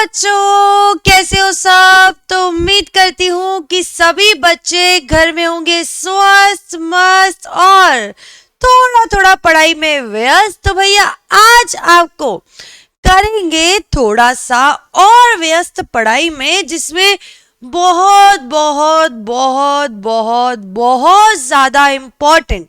बच्चों, कैसे हो सब। तो उम्मीद करती हूँ कि सभी बच्चे घर में होंगे स्वस्थ मस्त और थोड़ा थोड़ा पढ़ाई में व्यस्त। तो भैया आज आपको करेंगे थोड़ा सा और व्यस्त पढ़ाई में, जिसमें बहुत बहुत बहुत बहुत बहुत ज्यादा इम्पोर्टेंट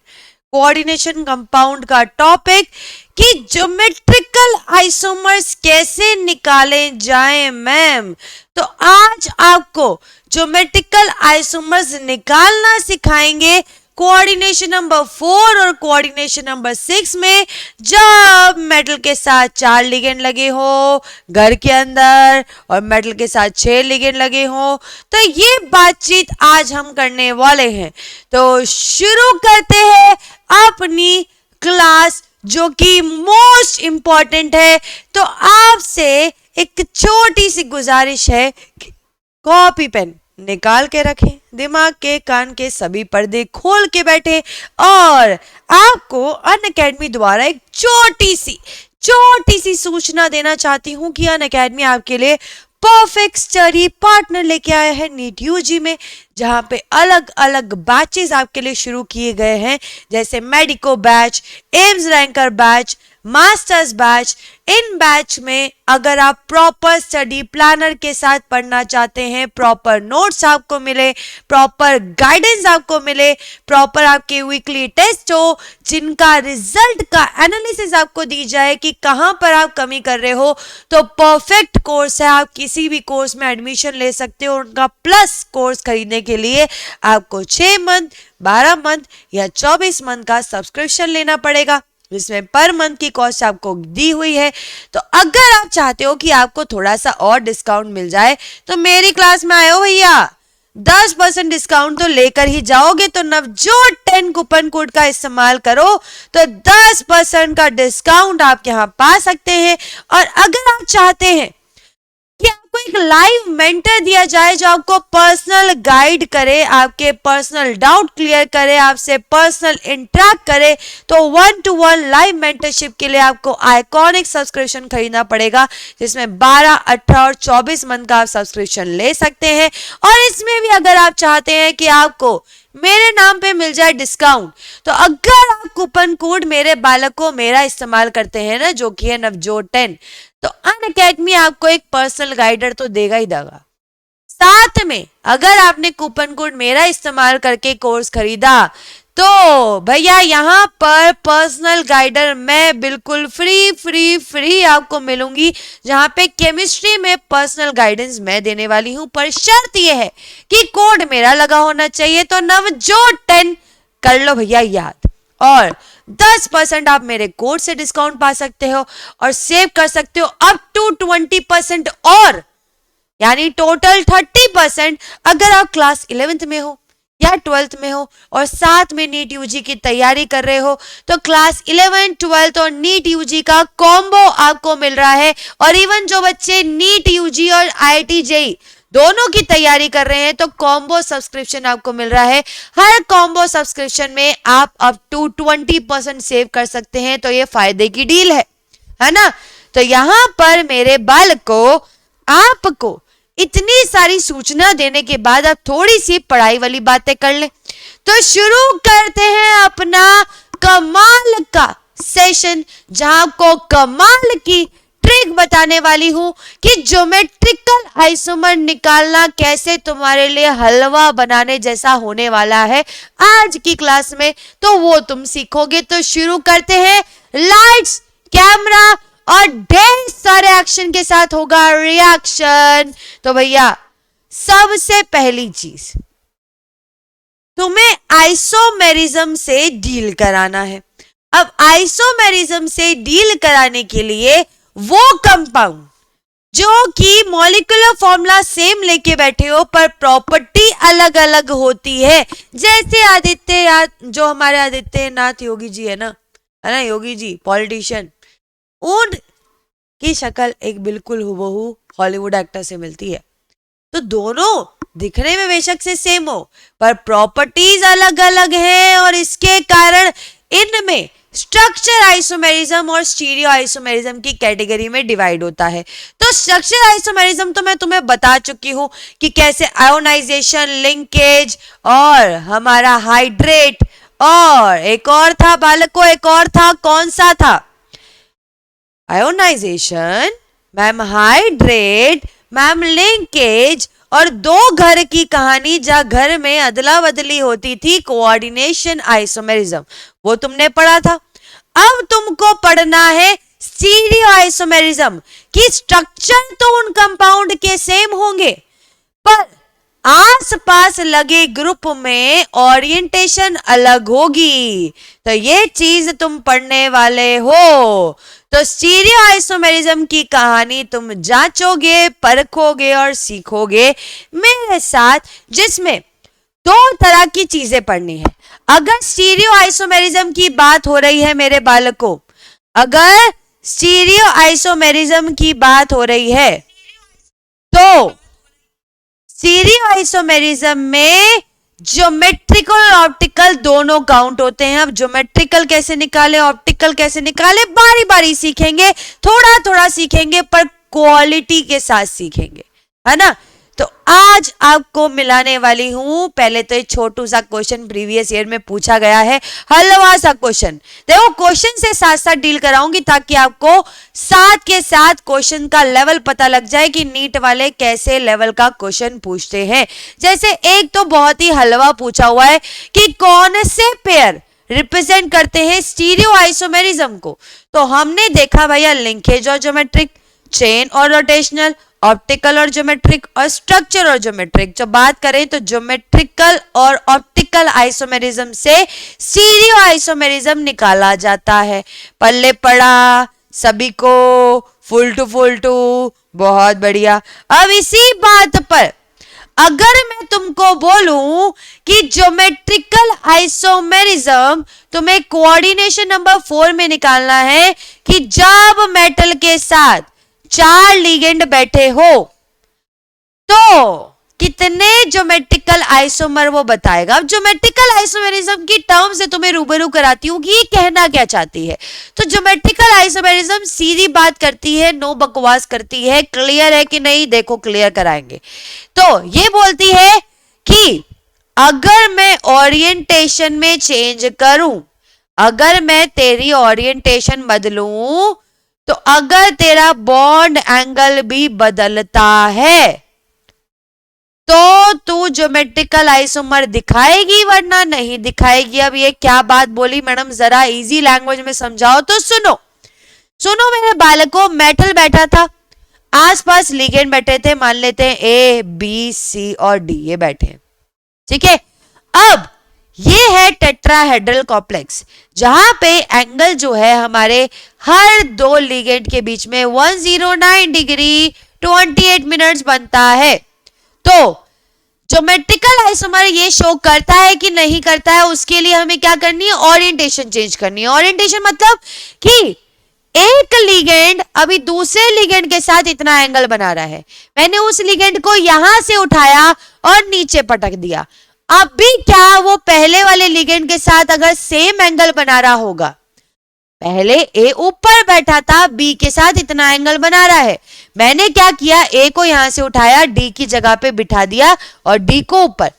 कोऑर्डिनेशन कंपाउंड का टॉपिक कि ज्योमेट्रिकल आइसोमर्स कैसे निकाले जाएं मैम। तो आज आपको ज्योमेट्रिकल आइसोमर्स निकालना सिखाएंगे कोऑर्डिनेशन नंबर 4 और कोऑर्डिनेशन नंबर 6 में, जब मेटल के साथ 4 लिगेंड लगे हो घर के अंदर और मेटल के साथ 6 लिगेंड लगे हो। तो ये बातचीत आज हम करने वाले हैं। तो शुरू करते हैं अपनी क्लास, जो कि मोस्ट इंपॉर्टेंट है। तो आपसे एक छोटी सी गुजारिश है, कॉपी पेन निकाल के रखें, दिमाग के कान के सभी पर्दे खोल के बैठे, और आपको अनअकैडमी द्वारा एक छोटी सी सूचना देना चाहती हूँ कि अनअकैडमी आपके लिए परफेक्ट स्टडी पार्टनर लेके आया है नीट यूजी में, जहां पे अलग अलग बैचेस आपके लिए शुरू किए गए हैं, जैसे medico batch, AIIMS ranker batch, masters batch. इन बैच में अगर आप प्रॉपर स्टडी प्लानर के साथ पढ़ना चाहते हैं, प्रॉपर नोट्स आपको मिले, प्रॉपर गाइडेंस आपको मिले, प्रॉपर आपके वीकली टेस्ट हो, जिनका रिजल्ट का एनालिसिस आपको दी जाए कि कहां पर आप कमी कर रहे हो, तो परफेक्ट कोर्स है। आप किसी भी कोर्स में एडमिशन ले सकते हो। उनका प्लस कोर्स खरीदने के लिए आपको 6 मंथ, 12 मंथ या 24 मंथ का सब्सक्रिप्शन लेना पड़ेगा, जिसमें पर मंथ की कॉस्ट आपको दी हुई है। तो अगर आप चाहते हो कि आपको थोड़ा सा और डिस्काउंट मिल जाए, तो मेरी क्लास में आए हो भैया, 10% डिस्काउंट तो लेकर ही जाओगे। तो नवजोत 10 कूपन कोड का इस्तेमाल करो तो 10% का डिस्काउंट आप यहाँ पा सकते हैं। और अगर आप चाहते हैं कि आपको एक लाइव मेंटर दिया जाए जो आपको पर्सनल गाइड करे, आपके पर्सनल डाउट क्लियर करे, आपसे पर्सनल इंटरेक्ट करे, तो 1-to-1 लाइव मेंटरशिप के लिए आपको आइकॉनिक सब्सक्रिप्शन खरीदना पड़ेगा, जिसमें 12, 18 और 24 मंथ का आप सब्सक्रिप्शन ले सकते हैं। और इसमें भी अगर आप चाहते हैं कि आपको मेरे नाम पे मिल जाए डिस्काउंट, तो अगर आप कूपन कोड मेरे बालक को मेरा इस्तेमाल करते हैं ना, जो कि है नवजोत 10, तो अनअकैडमी आपको एक पर्सनल गाइडर तो देगा ही देगा। साथ में अगर आपने कूपन कोड मेरा इस्तेमाल करके कोर्स खरीदा, तो भैया यहाँ पर पर्सनल गाइडर मैं बिल्कुल फ्री आपको मिलूंगी, जहां पे केमिस्ट्री में पर्सनल गाइडेंस मैं देने वाली हूं। पर शर्त यह है कि कोड मेरा लगा होना चाहिए। तो नवजोत 10 कर लो भैया याद, और 10% आप मेरे कोड से डिस्काउंट पा सकते हो और सेव कर सकते हो अप टू 20% और, यानी टोटल 30% अगर आप क्लास 11th में हो या 12th में हो और साथ में नीट यूजी की तैयारी कर रहे हो, तो क्लास 11, 12 और नीट यूजी का कॉम्बो आपको मिल रहा है। और इवन जो बच्चे नीट यूजी और आईआईटी जेईई दोनों की तैयारी कर रहे हैं, तो कॉम्बो सब्सक्रिप्शन आपको मिल रहा है। हर कॉम्बो सब्सक्रिप्शन में आप अप टू 20% सेव कर सकते हैं। तो ये फायदे की डील है ना। तो यहां पर मेरे बालक को आपको इतनी सारी सूचना देने के बाद अब थोड़ी सी पढ़ाई वाली बातें कर ले। तो शुरू करते हैं अपना कमाल का सेशन, जहां आपको कमाल की ट्रिक बताने वाली हूं कि ज्योमेट्रिकल आइसोमर निकालना कैसे तुम्हारे लिए हलवा बनाने जैसा होने वाला है आज की क्लास में, तो वो तुम सीखोगे। तो शुरू करते हैं। लाइट्स, कैमरा और ढेर सारे एक्शन के साथ होगा रिएक्शन। तो भैया सबसे पहली चीज, तुम्हें आइसोमेरिज्म से डील कराना है। अब आइसोमेरिज्म से डील कराने के लिए वो कंपाउंड जो कि मॉलिक्यूलर फॉर्मूला सेम लेके बैठे हो पर प्रॉपर्टी अलग अलग होती है, जैसे आदित्य, जो हमारे आदित्यनाथ योगी जी है ना योगी जी पॉलिटिशियन, उन की शक्ल एक बिल्कुल हुबहू हॉलीवुड एक्टर से मिलती है। तो दोनों दिखने में बेशक से सेम हो, पर प्रॉपर्टीज अलग अलग हैं, और इसके कारण इनमें स्ट्रक्चर आइसोमेरिज्म और स्टीरियो आइसोमेरिज्म की कैटेगरी में डिवाइड होता है। तो स्ट्रक्चर आइसोमेरिज्म तो मैं तुम्हें बता चुकी हूं कि कैसे आयोनाइजेशन, लिंकेज और हमारा हाइड्रेट, और एक और था बालकों, एक और था, कौन सा था? Ionization, ma'am hydrate, ma'am linkage, और दो घर की कहानी जहां घर में अदला बदली होती थी, कोऑर्डिनेशन आइसोमेरिज्म, वो तुमने पढ़ा था। अब तुमको पढ़ना है स्टीरियो आइसोमेरिज्म की स्ट्रक्चर तो उन कंपाउंड के सेम होंगे, पर आसपास लगे ग्रुप में ओरिएंटेशन अलग होगी। तो ये चीज तुम पढ़ने वाले हो। तो स्टीरियो आइसोमेरिज्म की कहानी तुम जांचोगे, परखोगे और सीखोगे मेरे साथ, जिसमें दो तरह की चीजें पढ़नी है। अगर स्टीरियो आइसोमेरिज्म की बात हो रही है मेरे बालकों, अगर स्टीरियो आइसोमेरिज्म की बात हो रही है तो स्टीरियो आइसोमेरिज्म में ज्योमेट्रिकल और ऑप्टिकल दोनों काउंट होते हैं। अब ज्योमेट्रिकल कैसे निकालें, ऑप्टिकल कैसे निकालें, बारी बारी सीखेंगे, थोड़ा थोड़ा सीखेंगे, पर क्वालिटी के साथ सीखेंगे, है ना। तो आज आपको मिलाने वाली हूं, पहले तो एक छोटू सा क्वेश्चन प्रीवियस ईयर में पूछा गया है, हलवा सा क्वेश्चन। देखो क्वेश्चन से साथ साथ डील कराऊंगी ताकि आपको साथ के साथ क्वेश्चन का लेवल पता लग जाए कि नीट वाले कैसे लेवल का क्वेश्चन पूछते हैं। जैसे एक तो बहुत ही हलवा पूछा हुआ है कि कौन से पेयर रिप्रेजेंट करते हैं स्टीरियो आइसोमेरिज्म को। तो हमने देखा भैया लिंकेज और ज्योमेट्रिक, चेन और रोटेशनल, ऑप्टिकल और ज्योमेट्रिक, और स्ट्रक्चर और ज्योमेट्रिक। जब बात करें तो ज्योमेट्रिकल और ऑप्टिकल आइसोमेरिज्म से स्टीरियो आइसोमेरिज्म निकाला जाता है। पल्ले पड़ा सभी को, फुल टू, बहुत बढ़िया। अब इसी बात पर अगर मैं तुमको बोलूं कि ज्योमेट्रिकल आइसोमेरिज्म तुम्हें कोऑर्डिनेशन नंबर 4 में निकालना है कि जब मेटल के साथ 4 लिगेंड बैठे हो तो कितने ज्योमेट्रिकल आइसोमर वो बताएगा। अब ज्योमेट्रिकल आइसोमेरिज्म की टर्म से तुम्हें रूबरू कराती हूं कि ये कहना क्या चाहती है। तो ज्योमेट्रिकल आइसोमेरिज्म सीधी बात करती है, नो बकवास करती है। क्लियर है कि नहीं? देखो क्लियर कराएंगे। तो ये बोलती है कि अगर मैं ओरिएंटेशन में चेंज करूं, अगर मैं तेरी ओरिएंटेशन बदलूं, तो अगर तेरा बॉन्ड एंगल भी बदलता है तो तू ज्योमेट्रिकल आइसोमर दिखाएगी वरना नहीं दिखाएगी। अब ये क्या बात बोली मैडम, जरा इजी लैंग्वेज में समझाओ। तो सुनो मेरे बालकों, मेटल बैठा था, आसपास लिगेंड बैठे थे, मान लेते हैं ए बी सी और डी, ये बैठे हैं, ठीक है। अब ये है टेट्राहेड्रल कॉम्प्लेक्स, जहां पे एंगल जो है हमारे हर दो लिगेंड के बीच में 109 डिग्री 28 मिनट्स बनता है। तो ज्योमेट्रिकल आइसोमर ये शो करता है कि नहीं करता है, उसके लिए हमें क्या करनी है, ओरिएंटेशन चेंज करनी है। ओरिएंटेशन मतलब कि एक लिगेंड अभी दूसरे लिगेंड के साथ इतना एंगल बना रहा है, मैंने उस लिगेंड को यहां से उठाया और नीचे पटक दिया। अब भी क्या वो पहले वाले लिगेंड के साथ अगर सेम एंगल बना रहा होगा, पहले ए ऊपर बैठा था, बी के साथ इतना एंगल बना रहा है, मैंने क्या किया, ए को यहां से उठाया, डी की जगह पे बिठा दिया और डी को ऊपर।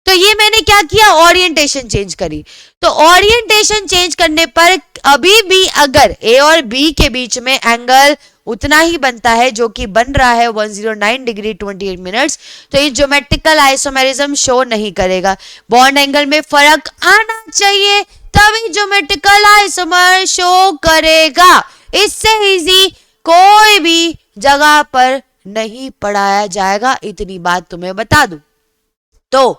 तो ये मैंने क्या किया, ओरिएंटेशन चेंज करी। तो ओरिएंटेशन चेंज करने पर अभी भी अगर ए और बी के बीच में एंगल उतना ही बनता है जो कि बन रहा है 109 डिग्री 28 मिनट्स, तो ये ज्योमेट्रिकल आइसोमेरिज्म शो नहीं करेगा। बॉन्ड एंगल में फर्क आना चाहिए तभी ज्योमेट्रिकल आइसोमर शो करेगा। इससे इजी कोई भी जगह पर नहीं पढ़ाया जाएगा, इतनी बात तुम्हें बता दूं। तो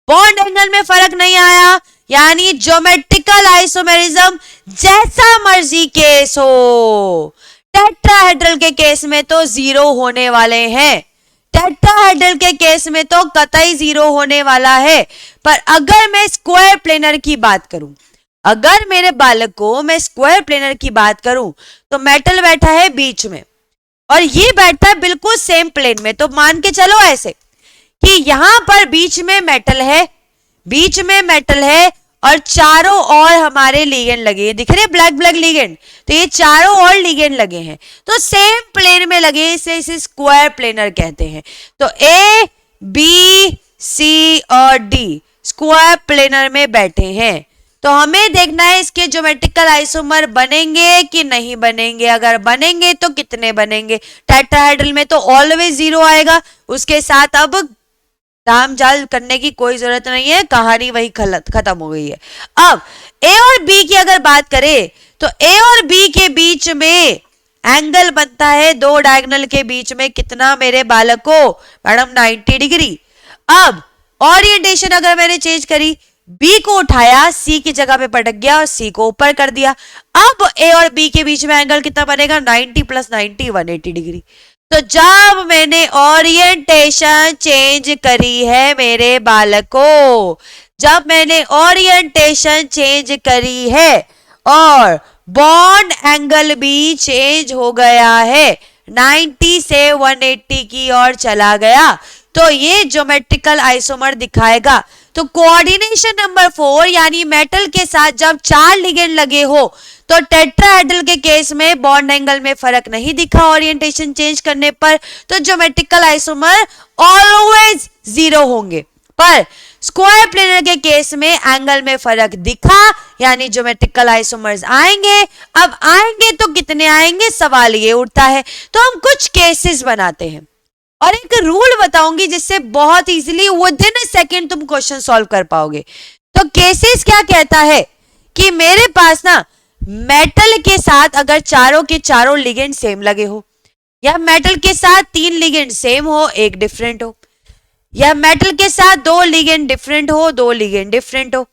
बॉन्ड एंगल में फर्क नहीं आया, यानी ज्योमेट्रिकल आइसोमेरिज्म जैसा मर्जी केस हो। टेट्राहेड्रल के केस में तो 0 होने वाले हैं, टेट्राहेड्रल के केस में तो कतई 0 होने वाला है। पर अगर मैं स्क्वायर प्लेनर की बात करूं, अगर मेरे बालक को मैं स्क्वायर प्लेनर की बात करूं, तो मेटल बैठा है बीच में और ये बैठा है बिल्कुल सेम प्लेन में। तो मान के चलो ऐसे कि यहां पर बीच में मेटल है, बीच में मेटल है और चारों और हमारे लिगेंड लगे हैं, दिख रहे ब्लैक ब्लैक लिगेंड, तो ये चारों और लिगेंड लगे हैं, तो सेम प्लेन में लगे, इसे स्क्वायर प्लेनर कहते हैं। तो ए बी सी और डी स्क्वायर प्लेनर में बैठे हैं, तो हमें देखना है इसके ज्योमेट्रिकल आइसोमर बनेंगे कि नहीं बनेंगे। अगर बनेंगे तो कितने बनेंगे। टेट्राहेड्रल में तो ऑलवेज 0 आएगा, उसके साथ अब दाम जाल करने की कोई जरूरत नहीं है, कहानी वही खत्म हो गई है। अब ए और बी की अगर बात करें तो ए और बी के बीच में एंगल बनता है दो डायगोनल के बीच में, कितना मेरे बालकों? Madam 90 degree. अब ओरिएंटेशन अगर मैंने चेंज करी, बी को उठाया, सी की जगह पे पटक गया और सी को ऊपर कर दिया, अब ए और बी के बीच में एंगल कितना बनेगा? 90 + 90 180 डिग्री। तो जब मैंने ओरिएंटेशन चेंज करी है मेरे बालकों, जब मैंने ओरिएंटेशन चेंज करी है और बॉन्ड एंगल भी चेंज हो गया है, 90 से 180 की ओर चला गया, तो ये ज्योमेट्रिकल आइसोमर दिखाएगा। तो कोऑर्डिनेशन नंबर 4 यानी मेटल के साथ जब 4 लिगेंड लगे हो तो टेट्राहेड्रल के केस में बॉन्ड एंगल में फर्क नहीं दिखा ओरिएंटेशन चेंज करने पर, तो ज्योमेट्रिकल आइसोमर ऑलवेज 0 होंगे। पर स्क्वायर प्लेनर के केस में एंगल में फर्क दिखा, यानी ज्योमेट्रिकल आइसोमर्स आएंगे। अब आएंगे तो कितने आएंगे, सवाल ये उठता है। तो हम कुछ केसेस बनाते हैं और एक रूल बताऊंगी जिससे बहुत इजीली विदिन अ सेकंड तुम क्वेश्चन सॉल्व कर पाओगे। तो केसेस क्या कहता है कि मेरे पास ना मेटल के साथ अगर चारों के चारों लिगेंड सेम लगे हो, या मेटल के साथ 3 लिगेंड सेम हो, एक डिफरेंट हो, या मेटल के साथ 2 लिगेंड डिफरेंट हो, 2 लिगेंड डिफरेंट हो,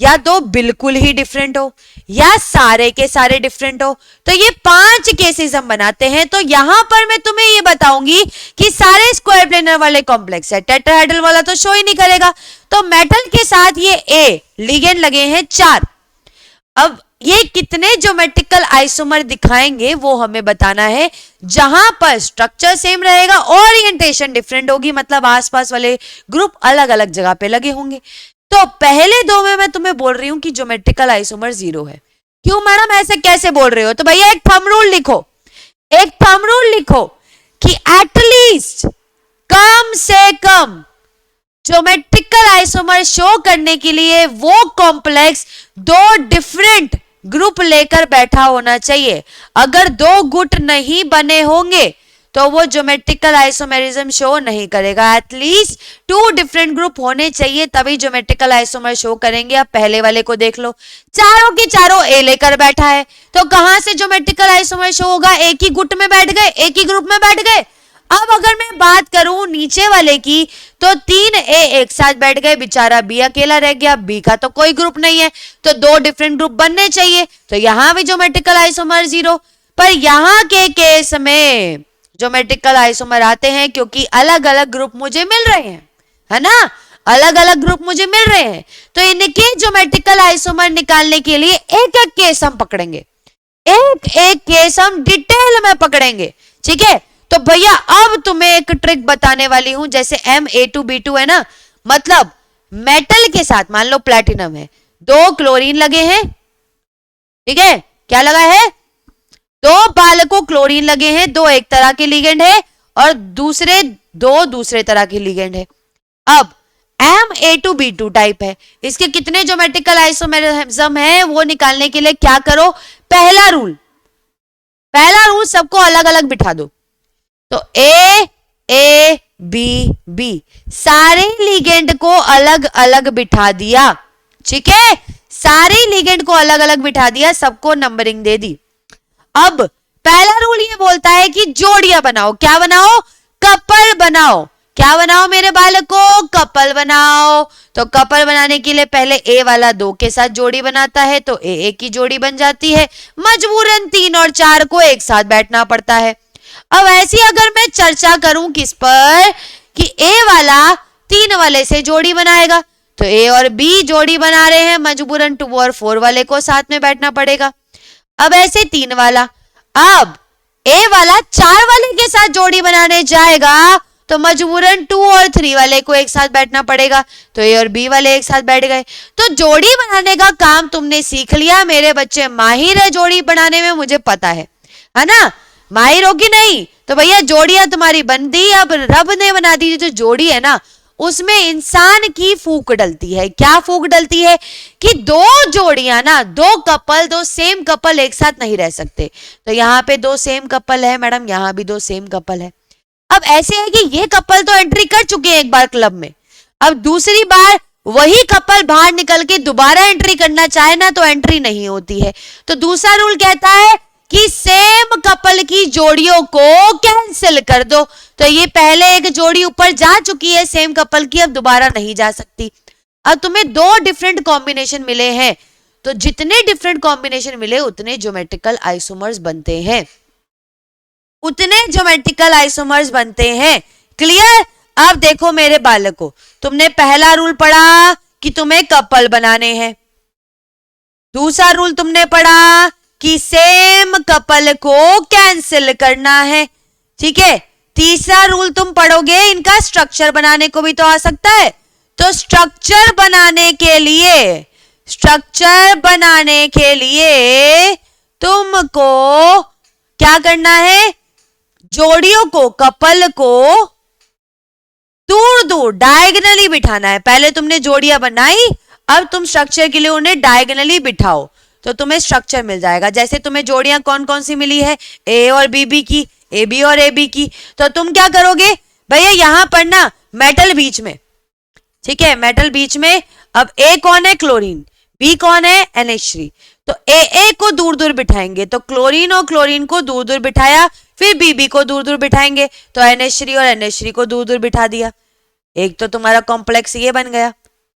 या 2 बिल्कुल ही डिफरेंट हो, या सारे के सारे डिफरेंट हो, तो ये 5 केसेस हम बनाते हैं। तो यहां पर मैं तुम्हें ये बताऊंगी कि सारे स्क्वायर प्लेनर वाले कॉम्प्लेक्स है, टेट्राहेड्रल वाला तो शो ही नहीं करेगा। तो मेटल के साथ ये ए लिगेंड लगे हैं 4। अब ये कितने ज्योमेट्रिकल आइसोमर दिखाएंगे वो हमें बताना है। जहां पर स्ट्रक्चर सेम रहेगा, ओरिएंटेशन डिफरेंट होगी, मतलब आसपास वाले ग्रुप अलग अलग जगह पे लगे होंगे। तो पहले 2 में मैं तुम्हें बोल रही हूं कि ज्योमेट्रिकल आइसोमर 0 है। क्यों मैडम ऐसे कैसे बोल रहे हो? तो भैया एक थंब रूल लिखो, एक थंब रूल लिखो कि एटलीस्ट कम से कम ज्योमेट्रिकल आइसोमर शो करने के लिए वो कॉम्प्लेक्स 2 डिफरेंट ग्रुप लेकर बैठा होना चाहिए। अगर 2 गुट नहीं बने होंगे तो वो ज्योमेट्रिकल आइसोमेरिज्म शो नहीं करेगा। एटलीस्ट 2 डिफरेंट ग्रुप होने चाहिए, तभी ज्योमेट्रिकल आइसोमर शो करेंगे। अब पहले वाले को देख लो, चारों के चारों ए लेकर बैठा है, तो कहां से ज्योमेट्रिकल आइसोमर शो होगा? एक ही गुट में बैठ गए, एक ही ग्रुप में बैठ गए। अब अगर मैं बात करूं नीचे वाले की, तो 3 ए एक साथ बैठ गए, बेचारा बी अकेला रह गया, बी का तो कोई ग्रुप नहीं है, तो 2 डिफरेंट ग्रुप बनने चाहिए, तो यहां भी ज्योमेट्रिकल आइसोमर 0। पर यहां के केस में ज्योमेट्रिकल आइसोमर आते हैं क्योंकि अलग अलग ग्रुप मुझे मिल रहे हैं, है ना, अलग अलग ग्रुप मुझे मिल रहे हैं। तो इनके ज्योमेट्रिकल आइसोमर निकालने के लिए एक एक केस हम पकड़ेंगे, एक एक केस हम डिटेल में पकड़ेंगे, ठीक है। तो भैया अब तुम्हें एक ट्रिक बताने वाली हूं, जैसे Ma2B2 है ना, मतलब मेटल के साथ मान लो प्लैटिनम है, 2 क्लोरीन लगे हैं, ठीक है, क्या लगा है? 2 बालकों क्लोरीन लगे हैं, 2 एक तरह के लिगेंड है और दूसरे 2 दूसरे तरह के लिगेंड है। अब Ma2B2 टाइप है, इसके कितने ज्योमेट्रिकल आइसोमेरिज्म है वो निकालने के लिए क्या करो? पहला रूल सबको अलग अलग बिठा दो। तो A B B सारे लिगेंड को अलग अलग बिठा दिया, ठीक है, सारे लिगेंड को अलग अलग बिठा दिया, सबको नंबरिंग दे दी। अब पहला रूल ये बोलता है कि जोड़ियां बनाओ। क्या बनाओ? कपल बनाओ। क्या बनाओ मेरे बालकों? कपल बनाओ। तो कपल बनाने के लिए पहले ए वाला 2 के साथ जोड़ी बनाता है, तो ए की जोड़ी बन जाती है, मजबूरन 3 और 4 को एक साथ बैठना पड़ता है। अब ऐसी अगर मैं चर्चा करूं किस पर, कि ए वाला 3 वाले से जोड़ी बनाएगा, तो ए और बी जोड़ी बना रहे हैं, मजबूरन 2 और 4 वाले को साथ में बैठना पड़ेगा। अब ऐसे 3 वाला, अब ए वाला 4 वाले के साथ जोड़ी बनाने जाएगा, तो मजबूरन 2 और 3 वाले को एक साथ बैठना पड़ेगा, तो ए और बी वाले एक साथ बैठ गए। तो जोड़ी बनाने का काम तुमने सीख लिया। मेरे बच्चे माहिर है जोड़ी बनाने में, मुझे पता है ना, माहिर हो कि नहीं? तो भैया जोड़ियां तुम्हारी बन दी। अब रब ने बना दी जो जोड़ी है ना, उसमें इंसान की फूक डलती है। क्या फूक डलती है? कि दो जोड़ियां ना, दो कपल, दो सेम कपल एक साथ नहीं रह सकते। तो यहाँ पे दो सेम कपल है मैडम, यहाँ भी दो सेम कपल है। अब ऐसे है कि ये कपल तो एंट्री कर चुके हैं एक बार क्लब में, अब दूसरी बार वही कपल बाहर निकल के दोबारा एंट्री करना चाहे ना, तो एंट्री नहीं होती है। तो दूसरा रूल कहता है कि सेम कपल की जोड़ियों को कैंसिल कर दो। तो ये पहले एक जोड़ी ऊपर जा चुकी है सेम कपल की, अब दोबारा नहीं जा सकती। अब तुम्हें दो डिफरेंट कॉम्बिनेशन मिले हैं, तो जितने डिफरेंट कॉम्बिनेशन मिले उतने ज्योमेट्रिकल आइसोमर्स बनते हैं, उतने ज्योमेट्रिकल आइसोमर्स बनते हैं। क्लियर? अब देखो मेरे बालकों, तुमने पहला रूल पढ़ा कि तुम्हें कपल बनाने हैं, दूसरा रूल तुमने पढ़ा कि सेम कपल को कैंसिल करना है, ठीक है। तीसरा रूल तुम पढ़ोगे, इनका स्ट्रक्चर बनाने को भी तो आ सकता है। तो स्ट्रक्चर बनाने के लिए तुमको क्या करना है? जोड़ियों को, कपल को दूर दूर डायगोनली बिठाना है। पहले तुमने जोड़ियां बनाई, अब तुम स्ट्रक्चर के लिए उन्हें डायगोनली बिठाओ, तो तुम्हें स्ट्रक्चर मिल जाएगा। जैसे तुम्हें जोड़ियां कौन कौन सी मिली है? ए और बी की, ए बी और ए बी की। तो तुम क्या करोगे भैया, यहां पर ना मेटल बीच में, ठीक है, मेटल बीच में। अब ए कौन है? क्लोरीन। बी कौन है? NH3। तो ए को दूर दूर बिठाएंगे, तो क्लोरीन और क्लोरीन को दूर दूर बिठाया, फिर बी को दूर दूर बिठाएंगे, तो NH3 और NH3 को दूर दूर बिठा दिया। एक तो तुम्हारा कॉम्प्लेक्स ये बन गया।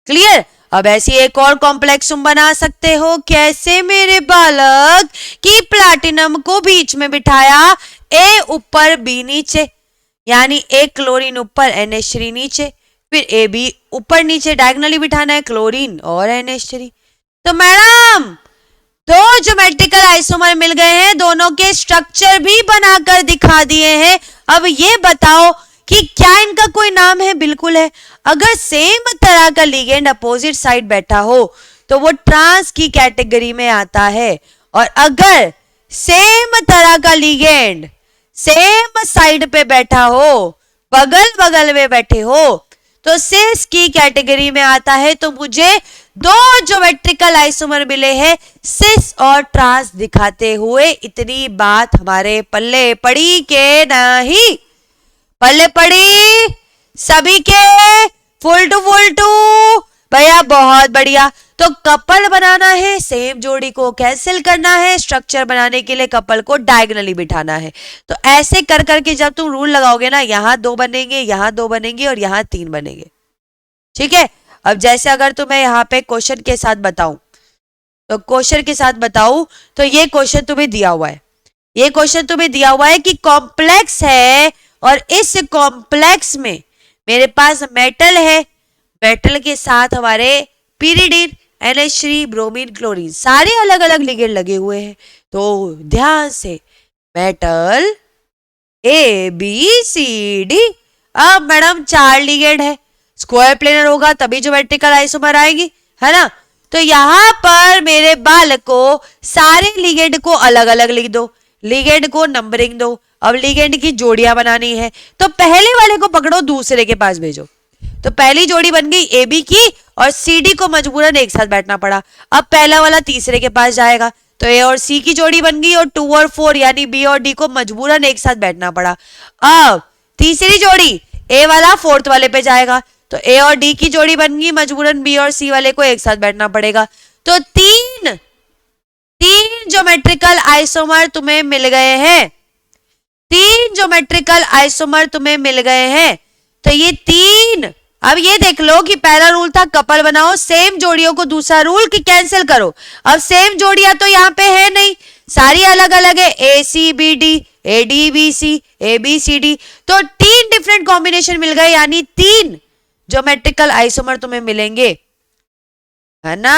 क्लियर? अब ऐसी एक और कॉम्प्लेक्स तुम बना सकते हो। कैसे मेरे बालक? कि प्लैटिनम को बीच में बिठाया, ए ऊपर बी नीचे, यानी एक क्लोरीन ऊपर NH3 नीचे, फिर ए बी ऊपर नीचे डायगोनली बिठाना है, क्लोरीन और NH3। तो मैडम दो ज्योमेट्रिकल आइसोमर मिल गए हैं, दोनों के स्ट्रक्चर भी बनाकर दिखा दिए हैं। अब ये बताओ कि क्या इनका कोई नाम है? बिल्कुल है। अगर सेम तरह का लिगेंड अपोजिट साइड बैठा हो तो वो ट्रांस की कैटेगरी में आता है, और अगर सेम तरह का लिगेंड सेम साइड पे बैठा हो, बगल बगल में बैठे हो, तो सिस की कैटेगरी में आता है। तो मुझे दो ज्योमेट्रिकल आइसोमर मिले हैं सिस और ट्रांस दिखाते हुए। इतनी बात हमारे पल्ले पड़ी के नहीं? पल्ले पड़ी सभी के? फुल टू भैया, बहुत बढ़िया। तो कपल बनाना है, सेम जोड़ी को कैंसिल करना है, स्ट्रक्चर बनाने के लिए कपल को डायगोनली बिठाना है। तो ऐसे कर करके जब तुम रूल लगाओगे ना, यहां दो बनेंगे, यहां दो बनेंगे और यहां 3 बनेंगे, ठीक है। अब जैसे अगर तुम्हें यहाँ पे क्वेश्चन के साथ बताऊं, तो क्वेश्चन के साथ बताऊं तो ये क्वेश्चन तुम्हें दिया हुआ है, ये क्वेश्चन तुम्हें दिया हुआ है कि कॉम्प्लेक्स है, और इस कॉम्प्लेक्स में मेरे पास मेटल है, मेटल के साथ हमारे पीरिडिन, NH3, ब्रोमीन, क्लोरीन, सारे अलग अलग लिगेंड लगे हुए हैं। तो ध्यान से, मेटल ABCD। अब मैडम 4 लिगेंड है, स्क्वायर प्लेनर होगा तभी ज्योमेट्रिकल आइसोमर आएगी, है ना। तो यहां पर मेरे बालकों सारे लिगेंड को अलग अलग लिख दो, लिगेंड को नंबरिंग दो। अब लिगेंड की जोड़ियां बनानी है, तो पहले वाले को पकड़ो, दूसरे के पास भेजो। तो पहली जोड़ी बन गई AB की, और CD को मजबूरन एक साथ बैठना पड़ा। अब पहला वाला तीसरे के पास जाएगा, तो A और C की जोड़ी बन गई, और 2 और 4 यानी B और D को मजबूरन एक साथ बैठना पड़ा। अब तीसरी जोड़ी A वाला 4th वाले पे जाएगा, तो A और D की जोड़ी बन गई, मजबूरन B और C वाले को एक साथ बैठना पड़ेगा। तो तीन ज्योमेट्रिकल आइसोमर तुम्हें मिल गए हैं, 3 ज्योमेट्रिकल आइसोमर तुम्हें मिल गए हैं। तो ये 3, अब ये देख लो कि पहला रूल था कपल बनाओ, सेम जोड़ियों को, दूसरा रूल कि कैंसिल करो। अब सेम जोड़ियां तो यहाँ पे है नहीं, सारी अलग अलग है, ACBD, ADBC, ABCD। तो 3 डिफरेंट कॉम्बिनेशन मिल गए, यानी 3 ज्योमेट्रिकल आइसोमर तुम्हें मिलेंगे, है ना।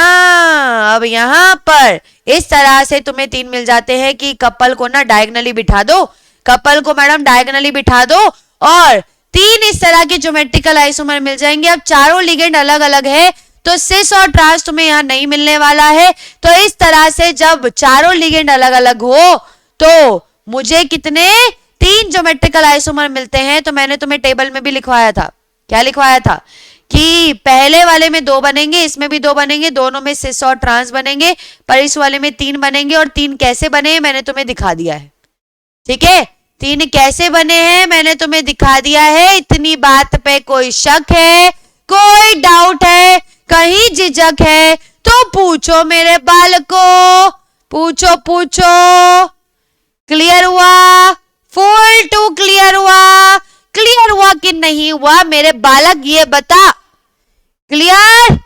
अब यहां पर इस तरह से तुम्हें 3 मिल जाते हैं कि कपल को ना डायगोनली बिठा दो, कपल को मैडम डायगोनली बिठा दो, और तीन इस तरह के ज्योमेट्रिकल आइसोमर मिल जाएंगे। अब चारों लिगेंड अलग अलग है तो सिस और ट्रांस तुम्हें यहाँ नहीं मिलने वाला है। तो इस तरह से जब चारों लिगेंड अलग अलग हो तो मुझे कितने, तीन ज्योमेट्रिकल आइसोमर मिलते हैं। तो मैंने तुम्हें टेबल में भी लिखवाया था, क्या लिखवाया था कि पहले वाले में 2 बनेंगे, इसमें भी 2 बनेंगे, दोनों में सिस और ट्रांस बनेंगे, पर इस वाले में 3 बनेंगे। और 3 कैसे बने मैंने तुम्हें दिखा दिया है, ठीक है। 3 कैसे बने हैं मैंने तुम्हें दिखा दिया है। इतनी बात पे कोई शक है, कोई डाउट है, कहीं झिझक है तो पूछो मेरे बालकों, पूछो पूछो। क्लियर हुआ? फुल टू क्लियर हुआ? क्लियर हुआ कि नहीं हुआ मेरे बालक, ये बता। क्लियर?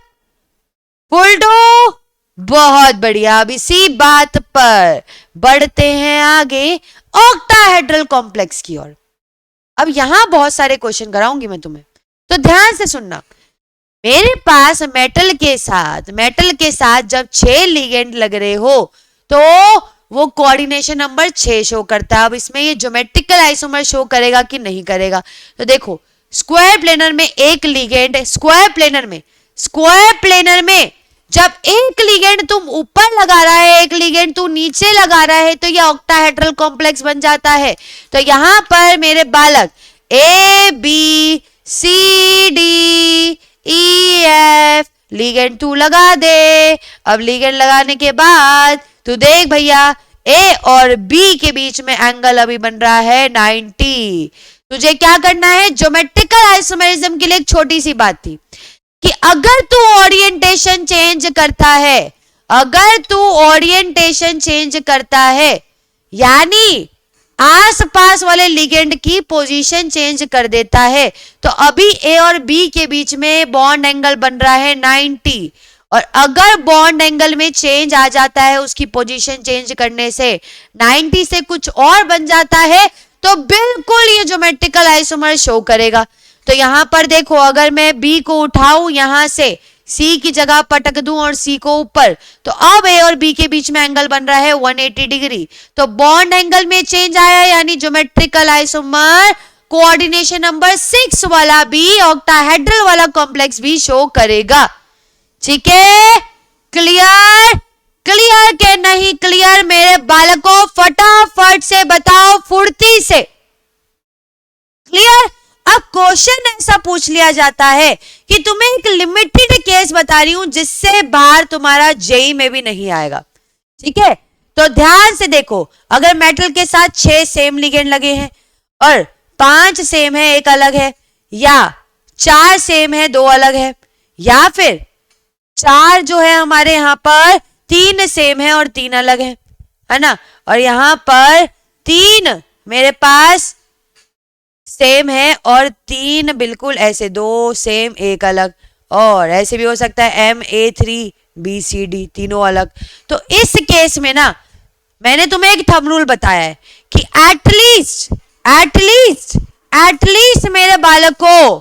Full to? बहुत बढ़िया। अब इसी बात पर बढ़ते हैं आगे ऑक्टाहेड्रल कॉम्प्लेक्स की ओर। अब यहां बहुत सारे क्वेश्चन कराऊंगी मैं तुम्हें, तो ध्यान से सुनना। मेरे पास मेटल के साथ जब 6 लिगेंड लग रहे हो तो वो कोऑर्डिनेशन नंबर 6 शो करता है। अब इसमें ये ज्योमेट्रिकल आइसोमर शो करेगा कि नहीं करेगा? तो देखो, स्क्वायर प्लेनर में एक लिगेंड, स्क्वायर प्लेनर में जब एक लिगेंड तुम ऊपर लगा रहा है, एक लिगेंड तू नीचे लगा रहा है, तो ये ऑक्टाहेड्रल कॉम्प्लेक्स बन जाता है। तो यहां पर मेरे बालक A B C D E F legend तू लगा दे। अब लिगेंड लगाने के बाद तू देख भैया, ए और बी के बीच में एंगल अभी बन रहा है 90। तुझे क्या करना है? ज्योमेट्रिकल आइसोमेरिज्म के लिए एक छोटी सी बात थी कि अगर तू ओरिएंटेशन चेंज करता है, यानी आसपास वाले लिगेंड की पोजीशन चेंज कर देता है, तो अभी ए और बी के बीच में बॉन्ड एंगल बन रहा है 90। और अगर बॉन्ड एंगल में चेंज आ जाता है, उसकी पोजीशन चेंज करने से 90 से कुछ और बन जाता है, तो बिल्कुल ये ज्योमेट्रिकल आइसोमर शो करेगा। तो यहां पर देखो, अगर मैं B को उठाऊं यहां से, C की जगह पटक दूं और C को ऊपर, तो अब A और B के बीच में एंगल बन रहा है 180 डिग्री। तो बॉन्ड एंगल में चेंज आया, यानी ज्योमेट्रिकल आइसोमर कोऑर्डिनेशन नंबर 6 वाला भी, ऑक्टाहेड्रल वाला कॉम्प्लेक्स भी शो करेगा। ठीक है? क्लियर? क्लियर के नहीं क्लियर मेरे बालकों? फटाफट से बताओ, फुर्ती से। क्लियर? अब क्वेश्चन ऐसा पूछ लिया जाता है कि तुम्हें एक लिमिटेड केस बता रही हूं जिससे बाहर तुम्हारा जेई में भी नहीं आएगा। ठीक है? तो ध्यान से देखो, अगर मेटल के साथ 6 सेम लिगेंड लगे हैं और 5 सेम है 1 अलग है, या 4 सेम है 2 अलग है, या फिर 4 जो है हमारे यहां पर 3 सेम है और 3 अलग है ना, और यहां पर 3 मेरे पास सेम है और 3 बिल्कुल ऐसे 2 सेम 1 अलग, और ऐसे भी हो सकता है MA3BCD तीनों अलग। तो इस केस में ना मैंने तुम्हें एक थंब रूल बताया है कि एटलीस्ट मेरे बालकों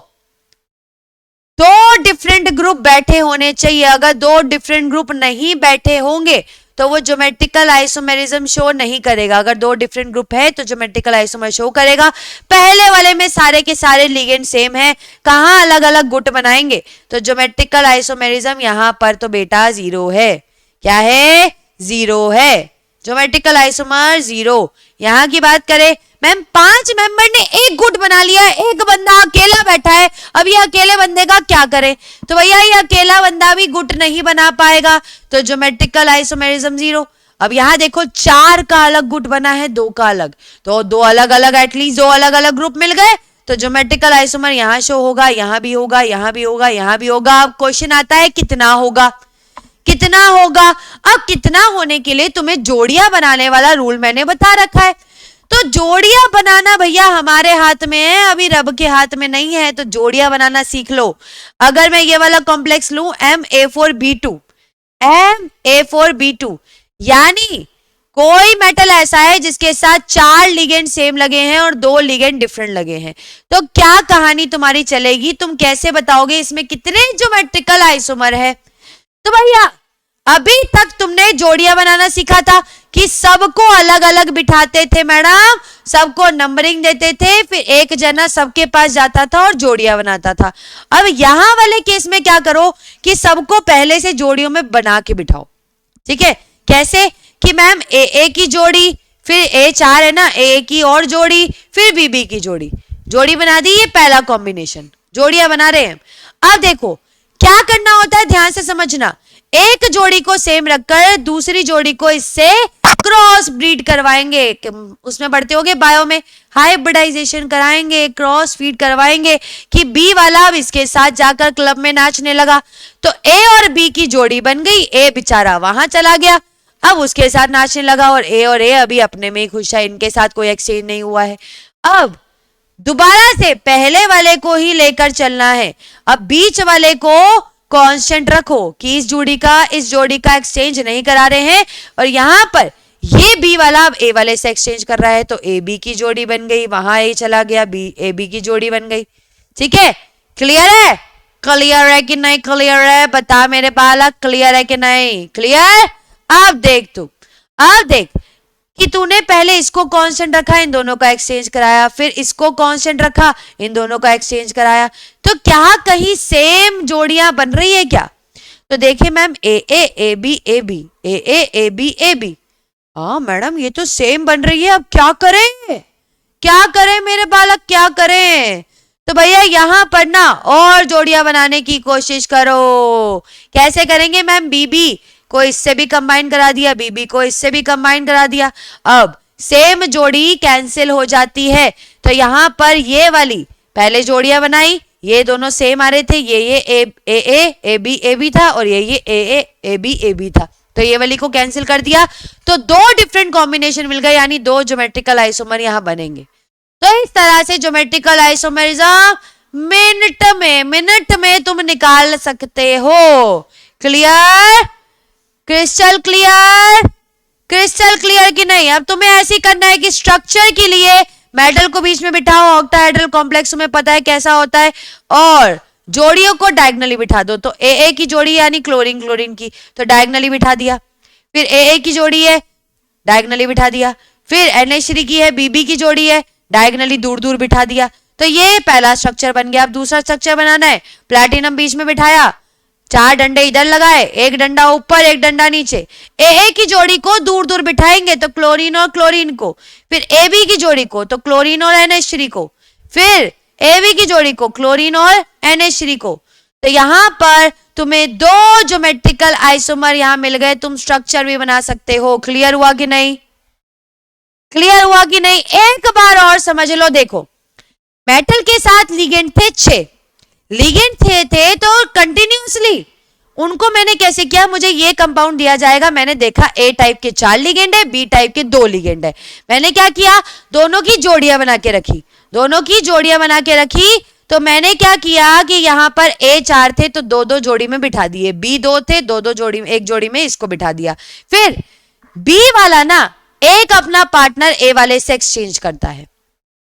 2 डिफरेंट ग्रुप बैठे होने चाहिए। अगर 2 डिफरेंट ग्रुप नहीं बैठे होंगे तो वो ज्योमेट्रिकल आइसोमेरिज्म शो नहीं करेगा। अगर 2 डिफरेंट ग्रुप है तो ज्योमेट्रिकल आइसोमर शो करेगा। पहले वाले में सारे के सारे लिगेंड सेम है, कहां अलग अलग गुट बनाएंगे? तो ज्योमेट्रिकल आइसोमेरिज्म यहां पर तो बेटा 0 है। क्या है? 0 है। Geometrical isomer 0। यहां की बात करें, मैम 5 मेंबर ने एक गुट बना लिया है, एक बंदा अकेला बैठा है, अब ये अकेले बंदे का क्या करें? तो भैया ये अकेला बंदा भी गुट नहीं बना पाएगा, तो ज्योमेट्रिकल आइसोमेरिज्म 0। अब यहां देखो 4 का अलग गुट बना है, 2 का अलग, तो 2 अलग अलग, एटलीस्ट 2 अलग अलग ग्रुप मिल गए, तो ज्योमेट्रिकल आइसोमर यहां शो होगा, यहां भी होगा, यहां भी होगा, यहां भी होगा। अब क्वेश्चन आता है कितना होगा? कितना होगा? अब कितना होने के लिए तुम्हें जोड़ियां बनाने वाला रूल मैंने बता रखा है। तो जोड़ियां बनाना भैया हमारे हाथ में है, अभी रब के हाथ में नहीं है, तो जोड़ियां बनाना सीख लो। अगर मैं ये वाला कॉम्प्लेक्स लूं MA4B2, यानी कोई मेटल ऐसा है जिसके साथ 4 लिगेंड सेम लगे हैं और 2 लिगेंड डिफरेंट लगे हैं, तो क्या कहानी तुम्हारी चलेगी? तुम कैसे बताओगे इसमें कितने ज्योमेट्रिकल आइसोमर है? तो भैया अभी तक तुमने जोड़ियां बनाना सीखा था कि सबको अलग अलग बिठाते थे मैडम, सबको नंबरिंग देते थे, फिर एक जना सबके पास जाता था और जोड़ियां बनाता था। अब यहाँ वाले केस में क्या करो कि सबको पहले से जोड़ियों में बना के बिठाओ। ठीक है, कैसे कि मैम ए की जोड़ी, फिर A4 है ना, ए की और जोड़ी, फिर बीबी की जोड़ी, जोड़ी बना दी। ये पहला कॉम्बिनेशन, जोड़ियां बना रहे हैं। अब देखो क्या करना होता है, ध्यान से समझना। एक जोड़ी को सेम रखकर दूसरी जोड़ी को इससे क्रॉस ब्रीड करवाएंगे। उसमें बढ़ते होंगे बायो में, हाइब्रिडाइजेशन कराएंगे, क्रॉस फीड करवाएंगे कि बी वाला अब इसके साथ जाकर क्लब में नाचने लगा, तो ए और बी की जोड़ी बन गई। ए बेचारा वहां चला गया, अब उसके साथ नाचने लगा, और ए अभी अपने में ही खुश है, इनके साथ कोई एक्सचेंज नहीं हुआ है। अब दोबारा से पहले वाले को ही लेकर चलना है। अब बीच वाले को कांस्टेंट रखो कि इस जोड़ी का एक्सचेंज नहीं करा रहे हैं, और यहां पर ये बी वाला अब ए वाले से एक्सचेंज कर रहा है, तो ए बी की जोड़ी बन गई, वहां ए चला गया, बी ए बी की जोड़ी बन गई। ठीक है, क्लियर है? क्लियर है कि नहीं क्लियर है? बता मेरे बालक, क्लियर है कि नहीं क्लियर? अब देख तू, अब देख कि तूने पहले इसको कांस्टेंट रखा, इन दोनों का एक्सचेंज कराया, फिर इसको कांस्टेंट रखा, इन दोनों का एक्सचेंज कराया, तो क्या कहीं सेम जोड़ियां बन रही है क्या? तो देखिए ma'am, A B A B, A B A B, हाँ मैडम ये तो सेम बन रही है। अब क्या करें, क्या करें मेरे बालक, क्या करें? तो भैया यहां पर ना और जोड़ियां बनाने की कोशिश करो। कैसे करेंगे मैम? बीबी को इससे भी कंबाइन करा दिया, बीबी को इससे भी कंबाइन करा दिया, अब सेम जोड़ी कैंसिल हो जाती है। तो यहां पर ये वाली पहले जोड़ियां बनाई, ये दोनों सेम आ रहे थे, ये ए बी था, और ये ए बी था, तो ये वाली को कैंसिल कर दिया, तो दो डिफरेंट कॉम्बिनेशन मिल गए, यानी दो ज्योमेट्रिकल आइसोमर यहां बनेंगे। तो इस तरह से ज्योमेट्रिकल आइसोमरिज्म मिनट में तुम निकाल सकते हो। Clear? Crystal clear? Crystal clear कि नहीं? अब तुम्हें ऐसी करना है कि स्ट्रक्चर के लिए मेटल को बीच में बिठाओ, ऑक्टाहेड्रल कॉम्प्लेक्स में पता है कैसा होता है, और जोड़ियों को डायगनली बिठा दो। तो ए की जोड़ी यानी क्लोरीन क्लोरीन की, तो डायगनली बिठा दिया, फिर ए की जोड़ी है, डायगनली बिठा दिया, फिर NH3 की है, बीबी की जोड़ी है, डायगनली दूर दूर बिठा दिया। तो ये पहला स्ट्रक्चर बन गया। अब दूसरा स्ट्रक्चर बनाना है, प्लैटिनम बीच में बिठाया, चार डंडे इधर लगाए, एक डंडा ऊपर एक डंडा नीचे, ए की जोड़ी को दूर दूर बिठाएंगे तो क्लोरीन और क्लोरीन को, फिर ए बी की जोड़ी को तो क्लोरीन और NH3 को, फिर ए बी की जोड़ी को क्लोरीन और NH3 को। तो यहां पर तुम्हें दो ज्योमेट्रिकल आइसोमर यहां मिल गए, तुम स्ट्रक्चर भी बना सकते हो। क्लियर हुआ कि नहीं? क्लियर हुआ कि नहीं? एक बार और समझ लो। देखो, मेटल के साथ लिगेंड थे 6 लिगेंड थे तो कंटिन्यूअसली उनको मैंने कैसे किया, मुझे ये कंपाउंड दिया जाएगा, मैंने देखा ए टाइप के 4 लिगेंड है, बी टाइप के 2 लिगेंड है, मैंने क्या किया, दोनों की जोड़ियां बना के रखी, दोनों की जोड़ियां बना के रखी। तो मैंने क्या किया कि यहाँ पर ए 4 थे तो 2-2 जोड़ी में बिठा दिए, बी 2 थे 2-2 जोड़ी में, एक जोड़ी में इसको बिठा दिया। फिर बी वाला ना एक अपना पार्टनर ए वाले से एक्सचेंज करता है।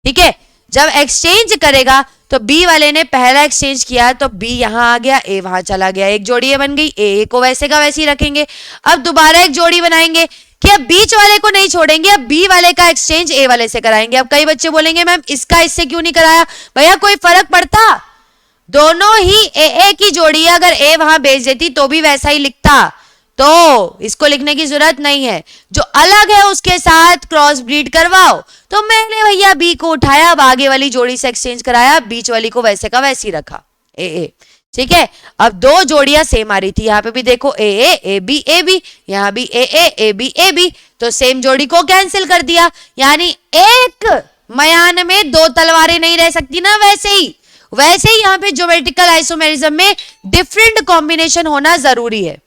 ठीक है, जब एक्सचेंज करेगा तो बी वाले ने पहला एक्सचेंज किया तो बी यहां आ गया, ए वहां चला गया, एक जोड़ी बन गई, ए को वैसे का वैसे ही रखेंगे। अब दोबारा एक जोड़ी बनाएंगे कि अब बीच वाले को नहीं छोड़ेंगे, अब बी वाले का एक्सचेंज ए वाले से कराएंगे। अब कई बच्चे बोलेंगे मैम इसका इससे क्यों नहीं कराया? भैया कोई फर्क पड़ता? दोनों ही ए की जोड़ी है, अगर ए वहां भेज देती तो भी वैसा ही लिखता, तो इसको लिखने की जरूरत नहीं है। जो अलग है उसके साथ क्रॉस ब्रीड करवाओ। तो मैंने भैया बी को उठाया, अब आगे वाली जोड़ी से एक्सचेंज कराया, बीच वाली को वैसे का वैसे ही रखा, ए। ठीक है, अब दो जोड़ियां सेम आ रही थी, यहाँ पे भी देखो ए बी, यहाँ भी ए बी, तो सेम जोड़ी को कैंसिल कर दिया, यानी एक मयान में 2 तलवारें नहीं रह सकती ना। वैसे ही यहाँ पे ज्योमेट्रिकल आइसोमेरिज्म में डिफरेंट कॉम्बिनेशन होना जरूरी है,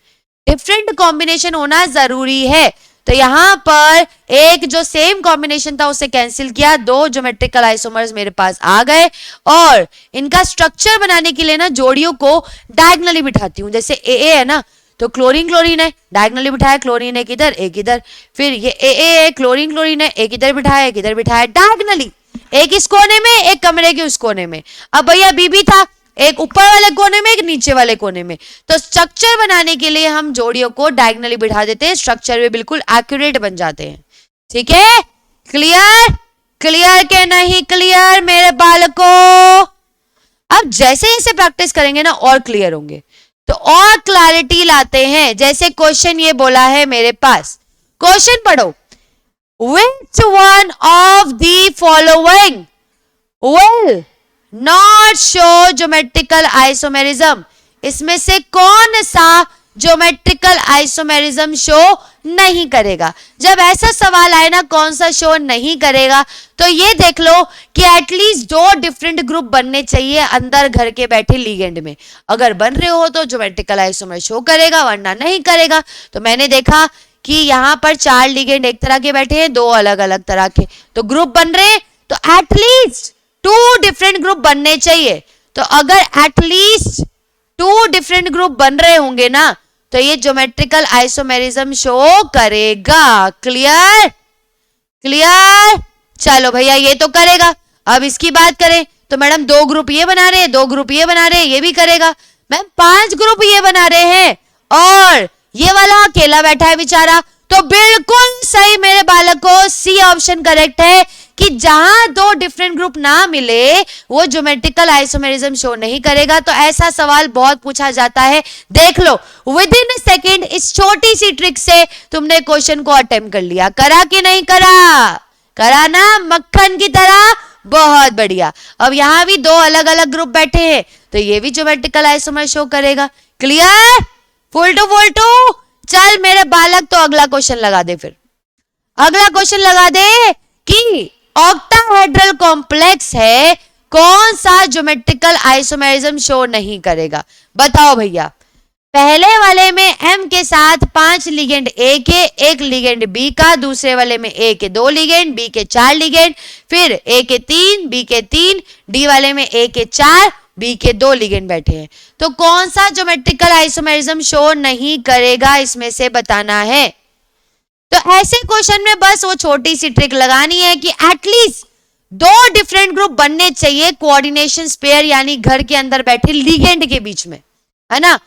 डिफरेंट कॉम्बिनेशन होना जरूरी है। तो यहां पर एक जो सेम कॉम्बिनेशन था उसे कैंसिल किया, 2 ज्योमेट्रिकल आइसोमर्स मेरे पास आ गए, और इनका स्ट्रक्चर बनाने के लिए ना जोड़ियों को डायगनली बिठाती हूं। जैसे ए है ना, तो क्लोरीन क्लोरीन है, डायगनली बिठाया, क्लोरीन एक इधर एक इधर, फिर ये ए क्लोरीन क्लोरीन है, एक इधर बिठाया एक इधर बिठाया, डायगनली, एक इस कोने में एक कमरे के उस कोने में। अब भैया बीबी था, एक ऊपर वाले कोने में एक नीचे वाले कोने में। तो स्ट्रक्चर बनाने के लिए हम जोड़ियों को डायगनली बिठा देते हैं, स्ट्रक्चर भी बिल्कुल एक्यूरेट बन जाते हैं। ठीक है, क्लियर? क्लियर के नहीं क्लियर मेरे बालकों? अब जैसे जैसे प्रैक्टिस करेंगे ना और क्लियर होंगे, तो और क्लैरिटी लाते हैं। जैसे क्वेश्चन ये बोला है मेरे पास, क्वेश्चन पढ़ो, which one of the following will not show geometrical isomerism? इसमें से कौन सा ज्योमेट्रिकल आइसोमेरिज्म शो नहीं करेगा? जब ऐसा सवाल आए ना कौन सा शो नहीं करेगा, तो ये देख लो कि एटलीस्ट 2 डिफरेंट ग्रुप बनने चाहिए अंदर घर के बैठे लिगेंड में। अगर बन रहे हो तो ज्योमेट्रिकल आइसोमर शो करेगा, वरना नहीं करेगा। तो मैंने देखा कि यहाँ पर 4 लिगेंड एक तरह के बैठे हैं, 2 अलग अलग तरह के, तो ग्रुप बन रहे हैं, तो एटलीस्ट 2 डिफरेंट ग्रुप बनने चाहिए। तो अगर एटलीस्ट 2 डिफरेंट ग्रुप बन रहे होंगे ना, तो ये ज्योमेट्रिकल आइसोमेरिज्म शो करेगा। Clear clear? चलो भैया ये तो करेगा। अब इसकी बात करें तो मैडम 2 ग्रुप ये बना रहे हैं, 2 ग्रुप ये बना रहे हैं, ये भी करेगा। मैम 5 ग्रुप ये बना रहे हैं और ये वाला अकेला बैठा है बेचारा। तो बिल्कुल सही मेरे बालकों, सी ऑप्शन करेक्ट है कि जहां 2 डिफरेंट ग्रुप ना मिले वो ज्योमेट्रिकल आइसोमेरिज्म शो नहीं करेगा। तो ऐसा सवाल बहुत पूछा जाता है। देख लो विद इन अ सेकेंड इस छोटी सी ट्रिक से तुमने क्वेश्चन को अटेम्प्ट कर लिया। करा कि नहीं करा? करा ना, मक्खन की तरह। बहुत बढ़िया। अब यहां भी 2 अलग अलग ग्रुप बैठे हैं, तो ये भी ज्योमेट्रिकल आइसोमर शो करेगा। क्लियर? Full to. चल मेरे बालक, तो अगला क्वेश्चन लगा दे। फिर अगला क्वेश्चन लगा दे कि ऑक्टाहेड्रल कॉम्प्लेक्स है, कौन सा ज्योमेट्रिकल आइसोमेरिज्म शो नहीं करेगा? बताओ भैया। पहले वाले में M के साथ 5 लिगेंड A के, 1 लिगेंड B का, दूसरे वाले में A के 2 लिगेंड, B के 4 लिगेंड, फिर A के 3, B के 3, D वाले में A के 4, B के 2 लिगेंड बैठे हैं। तो कौन सा ज्योमेट्रिकल आइसोमेरिज्म शो नहीं करेगा, इसमें से बताना है। तो ऐसे क्वेश्चन में बस वो छोटी सी ट्रिक लगानी है कि एटलीस्ट 2 डिफरेंट ग्रुप बनने चाहिए कोऑर्डिनेशन पेयर, यानी घर के अंदर बैठे लिगेंड के बीच में, है ना।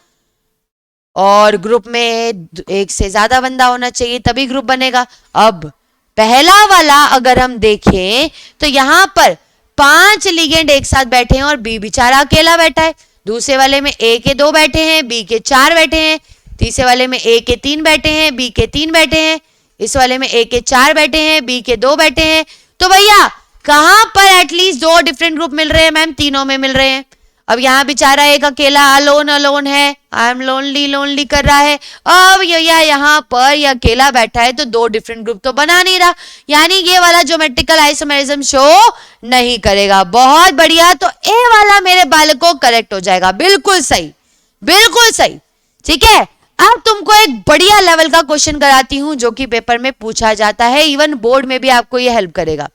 और ग्रुप में 1 से ज्यादा बंदा होना चाहिए, तभी ग्रुप बनेगा। अब पहला वाला अगर हम देखें तो यहां पर 5 लिगेंड एक साथ बैठे हैं और बी बेचारा अकेला बैठा है। दूसरे वाले में ए के 2 बैठे हैं, बी के 4 बैठे हैं। तीसरे वाले में ए के 3 बैठे हैं, बी के 3 बैठे हैं। इस वाले में ए के 4 बैठे हैं, बी के 2 बैठे हैं। तो भैया कहां पर एटलीस्ट 2 डिफरेंट ग्रुप मिल रहे हैं? मैम तीनों में मिल रहे हैं। अब यहाँ बेचारा एक अकेला अलोन है, आई एम लोनली कर रहा है। अब यहाँ पर ये अकेला बैठा है, तो 2 डिफरेंट ग्रुप तो बना नहीं रहा, यानी ये वाला ज्योमेट्रिकल आइसोमेरिज्म शो नहीं करेगा। बहुत बढ़िया। तो ए वाला मेरे बालकों करेक्ट हो जाएगा। बिल्कुल सही। ठीक है। अब तुमको एक बढ़िया लेवल का क्वेश्चन कराती हूं जो कि पेपर में पूछा जाता है, इवन बोर्ड में भी आपको ये हेल्प करेगा।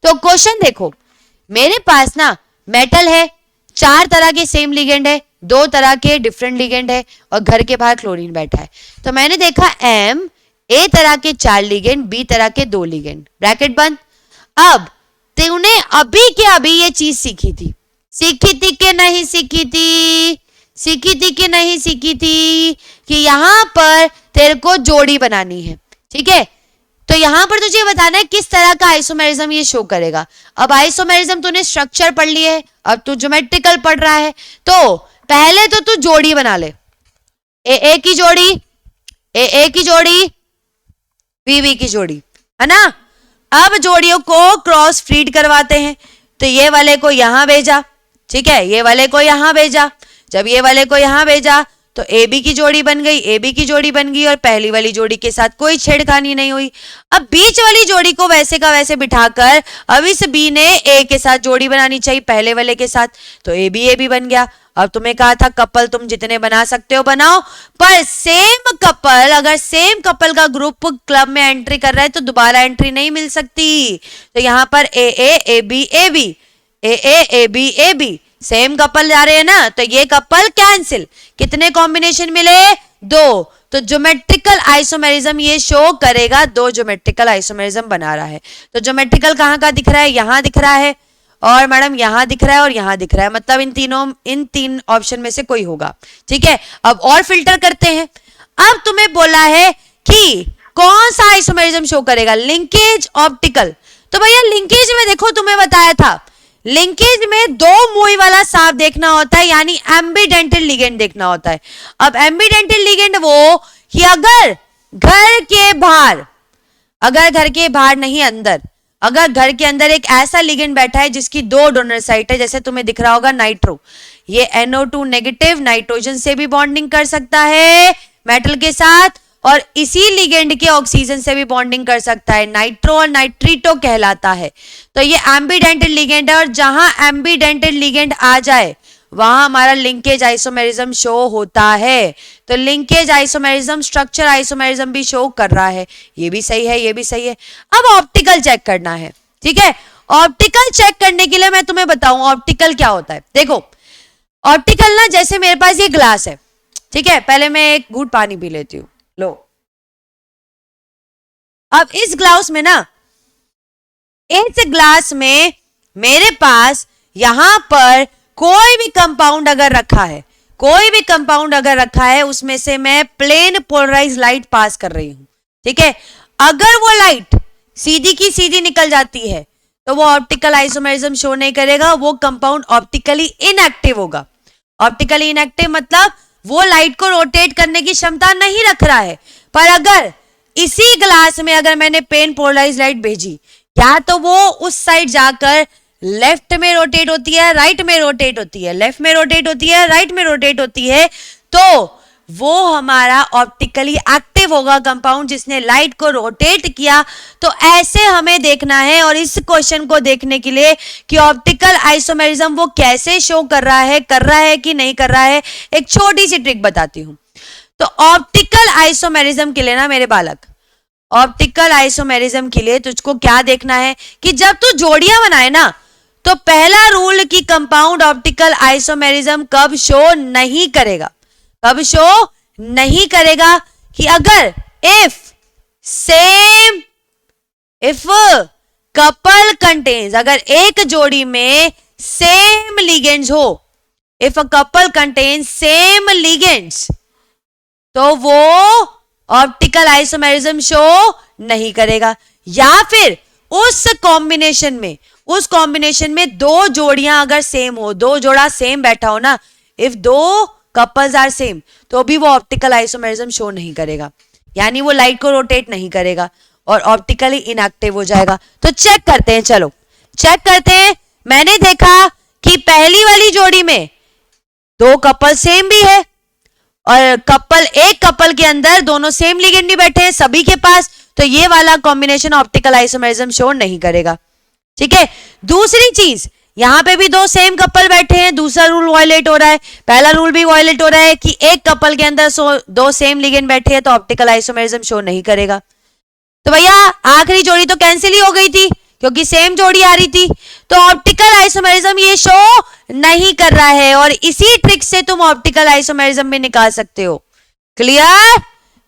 तो क्वेश्चन देखो, मेरे पास ना मेटल है, 4 तरह के सेम लिगेंड है, 2 तरह के डिफरेंट लिगेंड है, और घर के बाहर क्लोरीन बैठा है। तो मैंने देखा M A तरह के 4 लिगेंड, B तरह के 2 लिगेंड, ब्रैकेट बंद। अब तूने अभी के अभी ये चीज सीखी थी कि नहीं सीखी थी? सीखी थी कि यहां पर तेरे को जोड़ी बनानी है। ठीक है। तो यहां पर तुझे बताना है किस तरह का आइसोमेरिज्म ये शो करेगा। अब आइसोमेरिज्म तूने स्ट्रक्चर पढ़ लिए, अब तू ज्योमेट्रिकल पढ़ रहा है, तो पहले तो तू जोड़ी बना ले। ए की जोड़ी, बी की जोड़ी, है ना। अब जोड़ियों को क्रॉस फीड करवाते हैं। तो ये वाले को यहां भेजा, ठीक है, ये वाले को यहां भेजा। जब ये वाले को यहां भेजा तो ए बी की जोड़ी बन गई, और पहली वाली जोड़ी के साथ कोई छेड़खानी नहीं हुई। अब बीच वाली जोड़ी को वैसे का वैसे बिठाकर अब इस बी ने ए के साथ जोड़ी बनानी चाहिए पहले वाले के साथ, तो ए बी बन गया। अब तुम्हें कहा था कपल तुम जितने बना सकते हो बनाओ, पर अगर सेम कपल का ग्रुप क्लब में एंट्री कर रहा है तो दोबारा एंट्री नहीं मिल सकती। तो यहाँ पर ए बी सेम कपल जा रहे हैं ना, तो ये कपल कैंसिल। कितने कॉम्बिनेशन मिले? 2। तो ज्योमेट्रिकल आइसोमेरिज्म ये शो करेगा, 2 ज्योमेट्रिकल आइसोमेरिज्म बना रहा है। तो ज्योमेट्रिकल कहाँ का दिख रहा है? यहाँ दिख रहा है, और मैडम यहाँ दिख रहा है, और यहाँ दिख रहा है, मतलब इन 3 ऑप्शन में से कोई होगा। ठीक है। अब और फिल्टर करते हैं। अब तुम्हें बोला है कि कौन सा आइसोमेरिज्म शो करेगा? Linkage optical. तो भैया लिंकेज में देखो तुम्हें बताया था, लिंकेज में दो मुई वाला सांप देखना होता है, यानी एम्बीडेंटल लिगेंड देखना होता है। अब एम्बीडेंटल लिगेंड वो कि अगर घर के बाहर, अगर घर के बाहर नहीं अंदर, अगर घर के अंदर एक ऐसा लिगेंड बैठा है जिसकी दो डोनर साइट है, जैसे तुम्हें दिख रहा होगा नाइट्रो, ये NO2 नेगेटिव नाइट्रोजन से भी बॉन्डिंग कर सकता है मेटल के साथ, और इसी लिगेंड के ऑक्सीजन से भी बॉन्डिंग कर सकता है, नाइट्रो और नाइट्रीटो कहलाता है। तो ये एम्बीडेंटल लिगेंड है, और जहां एम्बीडेंटल लिगेंड आ जाए वहां हमारा लिंकेज आइसोमेरिज्म शो होता है। तो लिंकेज आइसोमेरिज्म, स्ट्रक्चर आइसोमेरिज्म भी शो कर रहा है, ये भी सही है, ये भी सही है। अब ऑप्टिकल चेक करना है, ठीक है। ऑप्टिकल चेक करने के लिए मैं तुम्हें बताऊं ऑप्टिकल क्या होता है। देखो ऑप्टिकल ना, जैसे मेरे पास ये ग्लास है, ठीक है, पहले मैं एक घूंट पानी पी लेती हूँ, लो। अब इस ग्लास में ना, इस ग्लास में मेरे पास यहां पर कोई भी कंपाउंड अगर रखा है, कोई भी कंपाउंड अगर रखा है, उसमें से मैं प्लेन पोलराइज लाइट पास कर रही हूं, ठीक है। अगर वो लाइट सीधी की सीधी निकल जाती है तो वो ऑप्टिकल आइसोमेरिज्म शो नहीं करेगा, वो कंपाउंड ऑप्टिकली इनएक्टिव होगा। ऑप्टिकली इनएक्टिव मतलब वो लाइट को रोटेट करने की क्षमता नहीं रख रहा है। पर अगर इसी ग्लास में अगर मैंने प्लेन पोलराइज लाइट भेजी, या तो वो उस साइड जाकर लेफ्ट में रोटेट होती है, राइट में रोटेट होती है, लेफ्ट में रोटेट होती है, राइट में रोटेट होती है, तो वो हमारा ऑप्टिकली एक्टिव होगा कंपाउंड जिसने लाइट को रोटेट किया। तो ऐसे हमें देखना है, और इस क्वेश्चन को देखने के लिए कि ऑप्टिकल आइसोमेरिज्म वो कैसे शो कर रहा है कि नहीं कर रहा है, एक छोटी सी ट्रिक बताती हूं। तो ऑप्टिकल आइसोमेरिज्म के लिए ना मेरे बालक, ऑप्टिकल आइसोमेरिज्म के लिए तुझको क्या देखना है कि जब तू जोड़ियां बनाए ना, तो पहला रूल कि कंपाउंड ऑप्टिकल आइसोमेरिज्म कब शो नहीं करेगा, कब शो नहीं करेगा, कि अगर इफ कपल कंटेन्स, अगर एक जोड़ी में सेम लिगेंड्स हो, if a couple contains same ligands, तो वो ऑप्टिकल आइसोमेरिज्म शो नहीं करेगा। या फिर उस कॉम्बिनेशन में दो जोड़ियां अगर सेम हो, दो जोड़ा सेम बैठा हो ना, इफ दो कपल्स आर सेम, तो भी वो ऑप्टिकल आइसोमेरिज्म शो नहीं करेगा, यानी वो लाइट को रोटेट नहीं करेगा और ऑप्टिकली इनएक्टिव हो जाएगा। तो चेक करते हैं, चलो चेक करते हैं। मैंने देखा कि पहली वाली जोड़ी में दो कपल सेम भी है, और एक कपल के अंदर दोनों सेम लिगेंड भी बैठे हैं सभी के पास, तो ये वाला कॉम्बिनेशन ऑप्टिकल आइसोमेरिज्म शो नहीं करेगा, ठीक है। दूसरी चीज, यहां पे भी दो सेम कपल बैठे हैं, दूसरा रूल वायलेट हो रहा है, पहला रूल भी वायलेट हो रहा है कि एक कपल के अंदर दो सेम लिगेंड बैठे हैं, तो ऑप्टिकल आइसोमेरिज्म शो नहीं करेगा। तो भैया आखिरी जोड़ी तो कैंसिल ही हो गई थी क्योंकि सेम जोड़ी आ रही थी, तो ऑप्टिकल आइसोमेरिज्म ये शो नहीं कर रहा है, और इसी ट्रिक से तुम ऑप्टिकल आइसोमेरिज्म भी निकाल सकते हो। क्लियर?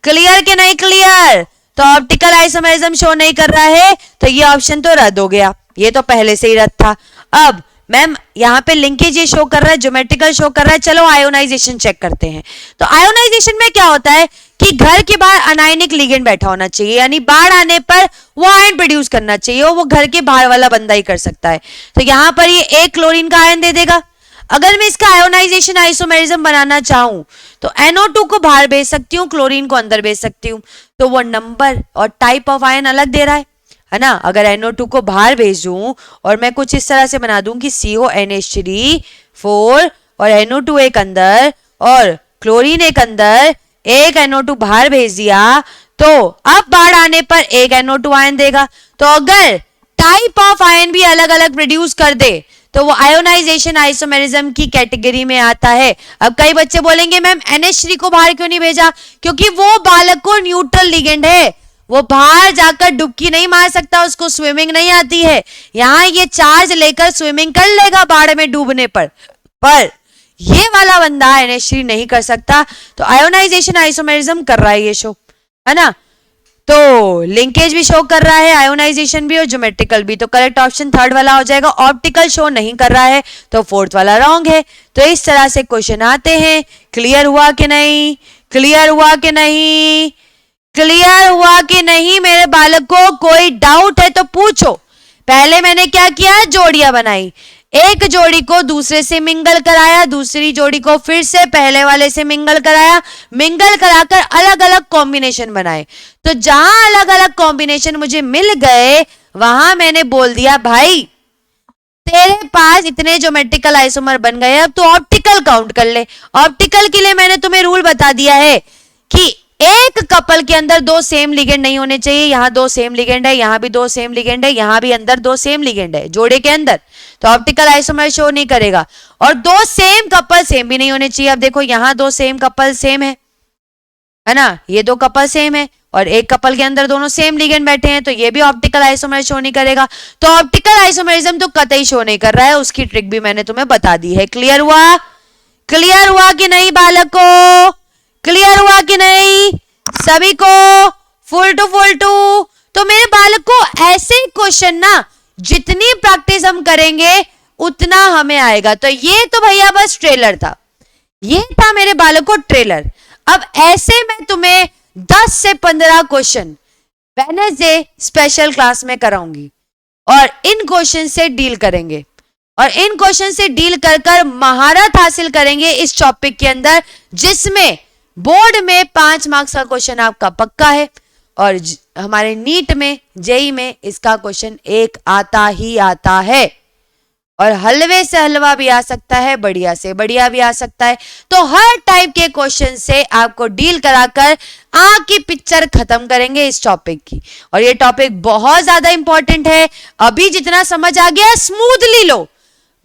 क्लियर के नहीं क्लियर? तो ऑप्टिकल आइसोमेरिज्म शो नहीं कर रहा है, तो ये ऑप्शन तो रद्द हो गया, ये तो पहले से ही रद्द था। अब मैम यहाँ पे लिंकेज ये शो कर रहा है, ज्योमेट्रिकल शो कर रहा है, चलो आयोनाइजेशन चेक करते हैं। तो आयोनाइजेशन में क्या होता है कि घर के बाहर अनायनिक लिगेंड बैठा होना चाहिए, यानी बाढ़ आने पर वो आयन प्रोड्यूस करना चाहिए, और वो घर के बाहर वाला बंदा ही कर सकता है। तो यहाँ पर ये एक क्लोरीन का आयन दे देगा। अगर मैं इसका आयोनाइजेशन आइसोमेरिज्म बनाना चाहूं तो NO2 को बाहर भेज सकती हूँ, क्लोरीन को अंदर भेज सकती हूँ, तो वो नंबर और टाइप ऑफ आयन अलग दे रहा है ना। अगर NO2 को बाहर भेजूं और मैं कुछ इस तरह से बना दूं कि CONH3 4 और NO2 एक अंदर और क्लोरीन एक अंदर, एक NO2 बाहर भेज दिया, तो अब बाढ़ आने पर एक NO2 आयन देगा। तो अगर टाइप ऑफ आयन भी अलग अलग प्रोड्यूस कर दे तो वो आयोनाइजेशन आइसोमेरिज्म की कैटेगरी में आता है। अब कई बच्चे बोलेंगे मैम NH3 को बाहर क्यों नहीं भेजा? क्योंकि वो बालक को न्यूट्रल लिगेंड है, वो बाहर जाकर डुबकी नहीं मार सकता, उसको स्विमिंग नहीं आती है। यहाँ ये चार्ज लेकर स्विमिंग कर लेगा बाढ़ में डूबने पर ये वाला बंदा NH3 नहीं कर सकता। तो आयोनाइजेशन आइसोमेरिज्म कर रहा है ये शो, है ना। तो लिंकेज भी शो कर रहा है, आयोनाइजेशन भी और ज्योमेट्रिकल भी। तो करेक्ट ऑप्शन थर्ड वाला हो जाएगा। ऑप्टिकल शो नहीं कर रहा है तो फोर्थ वाला रॉन्ग है। तो इस तरह से क्वेश्चन आते हैं। क्लियर हुआ कि नहीं? क्लियर हुआ कि नहीं? क्लियर हुआ कि नहीं मेरे बालक को? कोई डाउट है तो पूछो। पहले मैंने क्या किया, जोड़ियां बनाई, एक जोड़ी को दूसरे से मिंगल कराया, दूसरी जोड़ी को फिर से पहले वाले से मिंगल कराया, मिंगल कराकर अलग अलग कॉम्बिनेशन बनाए। तो जहां अलग अलग कॉम्बिनेशन मुझे मिल गए वहां मैंने बोल दिया भाई तेरे पास इतने ज्योमेट्रिकल आइसोमर बन गए, अब तो ऑप्टिकल काउंट कर ले। ऑप्टिकल के लिए मैंने तुम्हें रूल बता दिया है कि एक कपल के अंदर दो सेम लिगेंड नहीं होने चाहिए। यहां दो सेम लिगेंड है, यहां भी दो सेम लिगेंड है, यहां भी अंदर दो सेम लिगेंड है जोड़े के अंदर, तो ऑप्टिकल आइसोमर शो नहीं करेगा। और दो सेम कपल सेम भी नहीं होने चाहिए। अब देखो यहां दो सेम कपल सेम है ना, ये दो कपल सेम है और एक कपल के अंदर दोनों सेम लिगेंड बैठे हैं, तो ये भी ऑप्टिकल आइसोमर शो नहीं करेगा। तो ऑप्टिकल आइसोमरिज्म तो कतई शो नहीं कर रहा है, उसकी ट्रिक भी मैंने तुम्हें बता दी है। क्लियर हुआ? क्लियर हुआ कि नहीं बालकों? क्लियर हुआ कि नहीं सभी को? Full to. तो मेरे बालकों ऐसे क्वेश्चन ना जितनी प्रैक्टिस हम करेंगे उतना हमें आएगा। तो ये तो भैया बस ट्रेलर था, ये था मेरे बालकों ट्रेलर। अब ऐसे मैं तुम्हें 10 से 15 क्वेश्चन वेडनेसडे स्पेशल क्लास में कराऊंगी और इन क्वेश्चन से डील करेंगे और इन क्वेश्चन से डील कर कर महारत हासिल करेंगे इस टॉपिक के अंदर, जिसमें बोर्ड में 5 मार्क्स का क्वेश्चन आपका पक्का है और हमारे नीट में जेई में इसका क्वेश्चन एक आता ही आता है और हलवे से हलवा भी आ सकता है, बढ़िया से बढ़िया भी आ सकता है। तो हर टाइप के क्वेश्चन से आपको डील कराकर आंख की पिक्चर खत्म करेंगे इस टॉपिक की। और ये टॉपिक बहुत ज्यादा इंपॉर्टेंट है। अभी जितना समझ आ गया स्मूथली लो,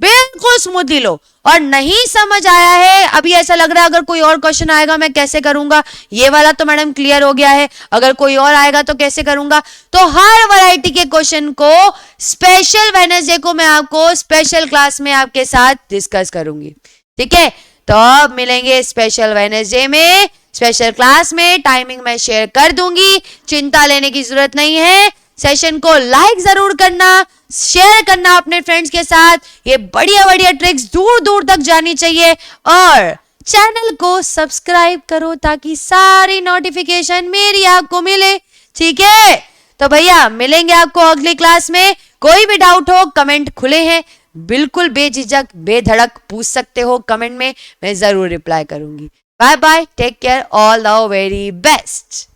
बिल्कुल स्मूथली लो, और नहीं समझ आया है अभी ऐसा लग रहा है अगर कोई और क्वेश्चन आएगा मैं कैसे करूंगा, ये वाला तो मैडम क्लियर हो गया है, अगर कोई और आएगा तो कैसे करूंगा। तो हर वैरायटी के क्वेश्चन को स्पेशल वेडनेसडे को मैं आपको स्पेशल क्लास में आपके साथ डिस्कस करूंगी, ठीक है। तो अब मिलेंगे स्पेशल वेडनेसडे में, स्पेशल क्लास में। टाइमिंग मैं शेयर कर दूंगी, चिंता लेने की जरूरत नहीं है। सेशन को लाइक जरूर करना, शेयर करना अपने फ्रेंड्स के साथ। ये बढ़िया बढ़िया ट्रिक्स दूर दूर तक जानी चाहिए और चैनल को सब्सक्राइब करो ताकि सारी नोटिफिकेशन मेरी आपको मिले, ठीक है। तो भैया मिलेंगे आपको अगली क्लास में। कोई भी डाउट हो कमेंट खुले हैं, बिल्कुल बेझिझक बेधड़क पूछ सकते हो कमेंट में, मैं जरूर रिप्लाई करूंगी। Bye bye, take care, all the very best.